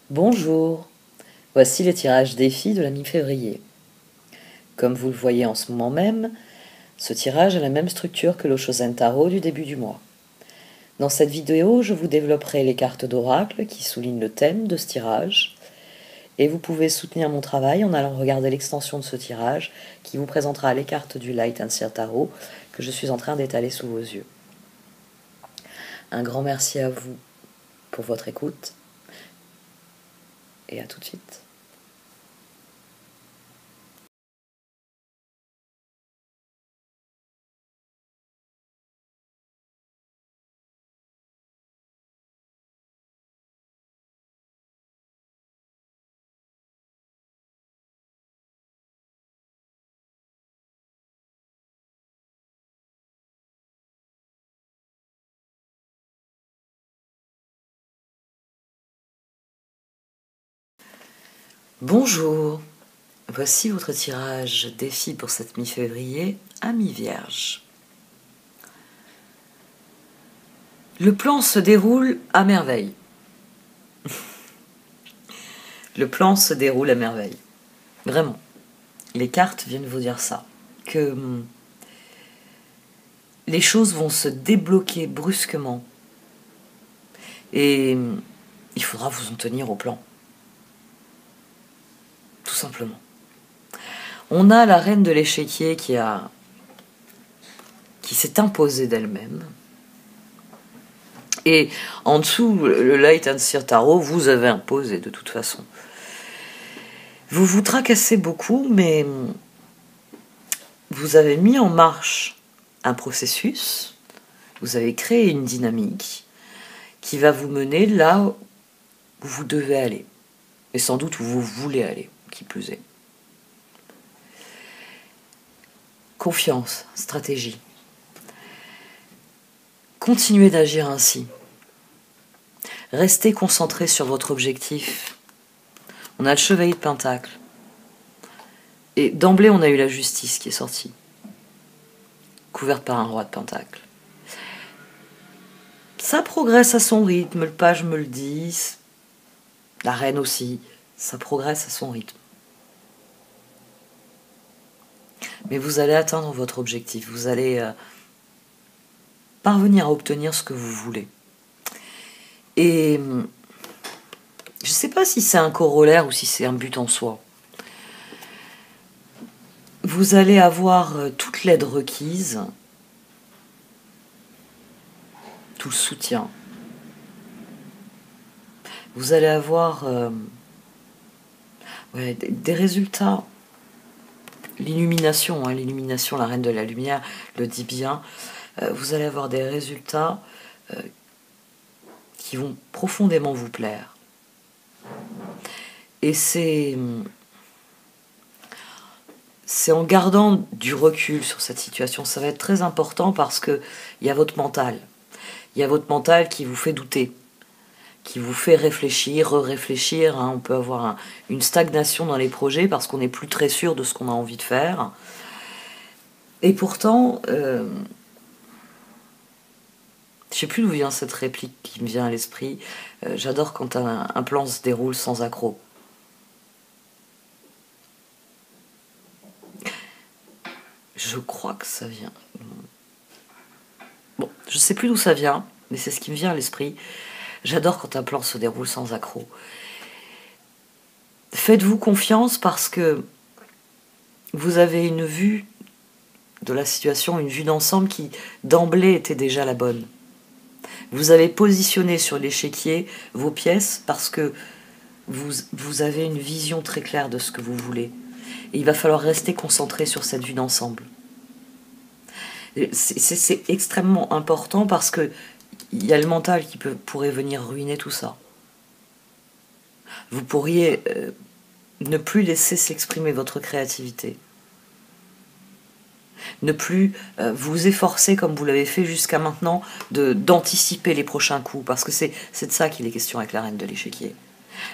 Bonjour, voici le tirage défi de la mi-février. Comme vous le voyez en ce moment même, ce tirage a la même structure que l'Oshozen Tarot du début du mois. Dans cette vidéo, je vous développerai les cartes d'oracle qui soulignent le thème de ce tirage, et vous pouvez soutenir mon travail en allant regarder l'extension de ce tirage qui vous présentera les cartes du Light and Seer Tarot que je suis en train d'étaler sous vos yeux. Un grand merci à vous pour votre écoute, et à tout de suite. Bonjour, voici votre tirage défi pour cette mi-février à mi-vierge. Le plan se déroule à merveille. Le plan se déroule à merveille. Vraiment. Les cartes viennent vous dire ça. Que les choses vont se débloquer brusquement. Et il faudra vous en tenir au plan. Tout simplement. On a la reine de l'échiquier qui s'est imposée d'elle-même. Et en dessous, le Light and Seer Tarot vous avez imposé de toute façon. Vous vous tracassez beaucoup, mais vous avez mis en marche un processus, vous avez créé une dynamique qui va vous mener là où vous devez aller, et sans doute où vous voulez aller, qui plus est. Confiance, stratégie. Continuez d'agir ainsi. Restez concentré sur votre objectif. On a le chevalier de Pentacle. Et d'emblée, on a eu la justice qui est sortie, couverte par un roi de Pentacle. Ça progresse à son rythme, le page me le dit, la reine aussi, ça progresse à son rythme. Mais vous allez atteindre votre objectif, vous allez parvenir à obtenir ce que vous voulez. Et je ne sais pas si c'est un corollaire ou si c'est un but en soi. Vous allez avoir toute l'aide requise, tout le soutien. Vous allez avoir des résultats. L'illumination, l'illumination, la reine de la lumière le dit bien. Vous allez avoir des résultats qui vont profondément vous plaire. Et c'est en gardant du recul sur cette situation. Ça va être très important parce qu'il y a votre mental. Il y a votre mental qui vous fait douter, qui vous fait réfléchir, re-réfléchir. On peut avoir une stagnation dans les projets parce qu'on n'est plus très sûr de ce qu'on a envie de faire. Et pourtant, je ne sais plus d'où vient cette réplique qui me vient à l'esprit. J'adore quand un plan se déroule sans accroc. Je crois que ça vient. Bon, je ne sais plus d'où ça vient, mais c'est ce qui me vient à l'esprit. J'adore quand un plan se déroule sans accroc. Faites-vous confiance parce que vous avez une vue de la situation, une vue d'ensemble qui d'emblée était déjà la bonne. Vous avez positionné sur l'échiquier vos pièces parce que vous avez une vision très claire de ce que vous voulez. Et il va falloir rester concentré sur cette vue d'ensemble. C'est extrêmement important parce que il y a le mental qui pourrait venir ruiner tout ça. Vous pourriez ne plus laisser s'exprimer votre créativité. Ne plus vous efforcer comme vous l'avez fait jusqu'à maintenant d'anticiper les prochains coups, parce que c'est de ça qu'il est question avec la reine de l'échiquier.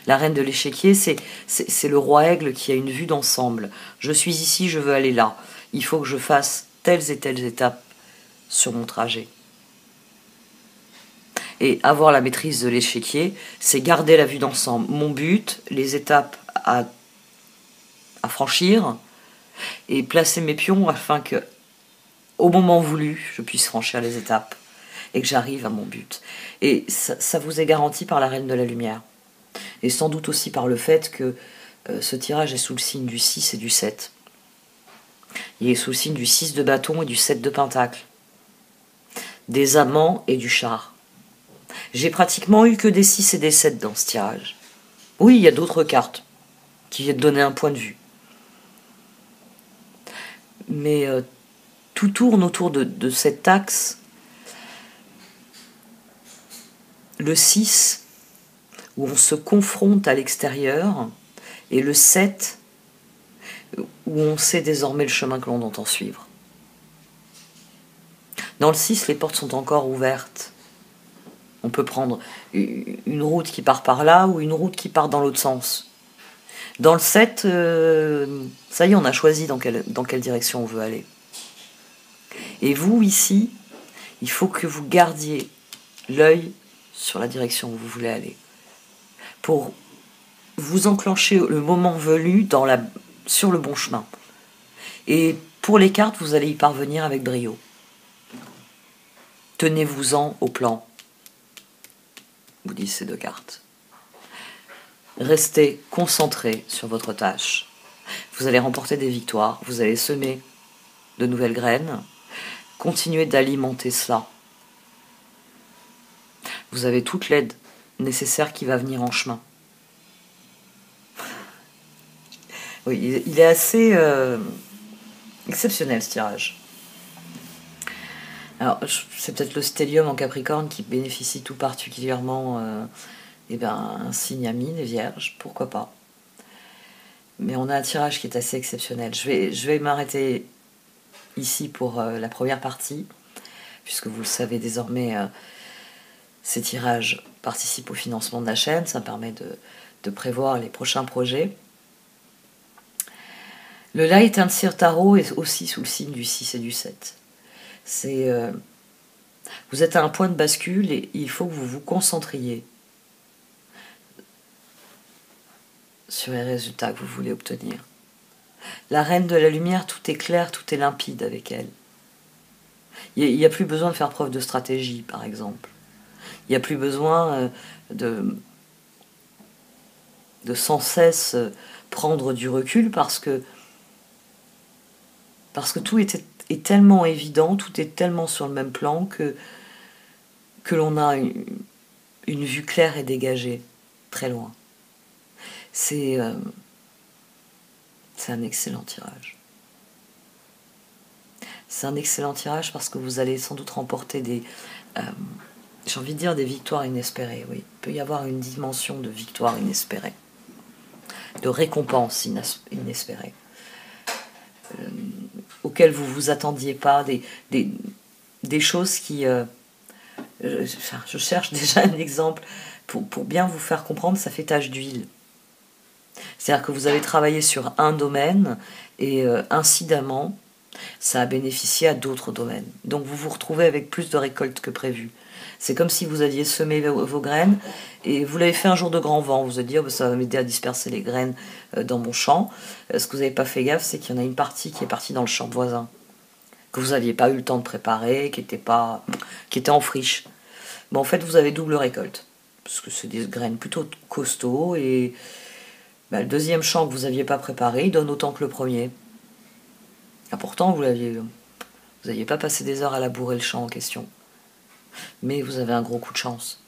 La reine de l'échiquier, c'est le roi aigle qui a une vue d'ensemble. Je suis ici, je veux aller là. Il faut que je fasse telles et telles étapes sur mon trajet. Et avoir la maîtrise de l'échiquier, c'est garder la vue d'ensemble. Mon but, les étapes à franchir, et placer mes pions afin que, au moment voulu, je puisse franchir les étapes et que j'arrive à mon but. Et ça vous est garanti par la Reine de la Lumière. Et sans doute aussi par le fait que ce tirage est sous le signe du 6 et du 7. Il est sous le signe du 6 de bâton et du 7 de pentacle. Des amants et du char. J'ai pratiquement eu que des 6 et des 7 dans ce tirage. Oui, il y a d'autres cartes qui viennent donner un point de vue. Mais tout tourne autour de cet axe. Le 6, où on se confronte à l'extérieur, et le 7, où on sait désormais le chemin que l'on entend suivre. Dans le 6, les portes sont encore ouvertes. On peut prendre une route qui part par là ou une route qui part dans l'autre sens. Dans le 7, ça y est, on a choisi dans quelle direction on veut aller. Et vous, ici, il faut que vous gardiez l'œil sur la direction où vous voulez aller. Pour vous enclencher le moment venu sur le bon chemin. Et pour les cartes, vous allez y parvenir avec brio. Tenez-vous-en au plan, vous disent ces deux cartes. Restez concentré sur votre tâche. Vous allez remporter des victoires, vous allez semer de nouvelles graines, continuez d'alimenter cela. Vous avez toute l'aide nécessaire qui va venir en chemin. Oui, il est assez exceptionnel ce tirage. Alors, c'est peut-être le stellium en Capricorne qui bénéficie tout particulièrement un signe ami, les Vierges, pourquoi pas. Mais on a un tirage qui est assez exceptionnel. Je vais m'arrêter ici pour la première partie, puisque vous le savez désormais, ces tirages participent au financement de la chaîne, ça permet de prévoir les prochains projets. Le Light and Seer Tarot est aussi sous le signe du 6 et du 7. Vous êtes à un point de bascule et il faut que vous vous concentriez sur les résultats que vous voulez obtenir. La Reine de la Lumière, tout est clair, tout est limpide avec elle. Il n'y a plus besoin de faire preuve de stratégie, par exemple. Il n'y a plus besoin de sans cesse prendre du recul parce que tout est tellement évident, tout est tellement sur le même plan que l'on a une vue claire et dégagée, très loin. C'est un excellent tirage. C'est un excellent tirage parce que vous allez sans doute remporter j'ai envie de dire des victoires inespérées, oui. Il peut y avoir une dimension de victoire inespérée, de récompense inespérée, auxquelles vous ne vous attendiez pas, des choses qui... je cherche déjà un exemple pour bien vous faire comprendre, ça fait tache d'huile. C'est-à-dire que vous avez travaillé sur un domaine et incidemment, ça a bénéficié à d'autres domaines. Donc vous vous retrouvez avec plus de récoltes que prévu. C'est comme si vous aviez semé vos graines et vous l'avez fait un jour de grand vent. Vous allez dire, ça va m'aider à disperser les graines dans mon champ. Ce que vous n'avez pas fait gaffe, c'est qu'il y en a une partie qui est partie dans le champ voisin, que vous n'aviez pas eu le temps de préparer, qui était en friche. Mais en fait, vous avez double récolte, parce que c'est des graines plutôt costauds et le deuxième champ que vous n'aviez pas préparé, il donne autant que le premier. Et pourtant, vous n'aviez pas passé des heures à labourer le champ en question. Mais vous avez un gros coup de chance.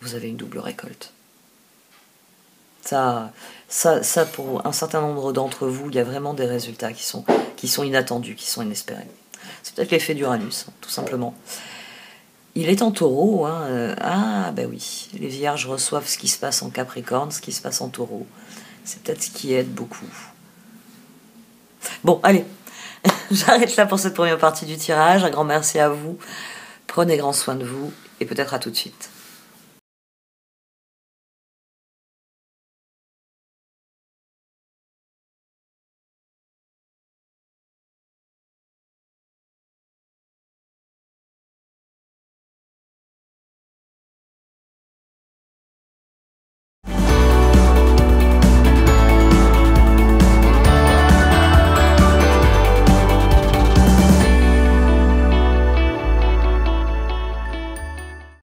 Vous avez une double récolte. Ça pour un certain nombre d'entre vous, il y a vraiment des résultats qui sont inattendus, qui sont inespérés. C'est peut-être l'effet d'Uranus, tout simplement. Il est en taureau, oui. Les vierges reçoivent ce qui se passe en Capricorne, ce qui se passe en taureau. C'est peut-être ce qui aide beaucoup. Bon, allez, j'arrête là pour cette première partie du tirage. Un grand merci à vous. Prenez grand soin de vous et peut-être à tout de suite.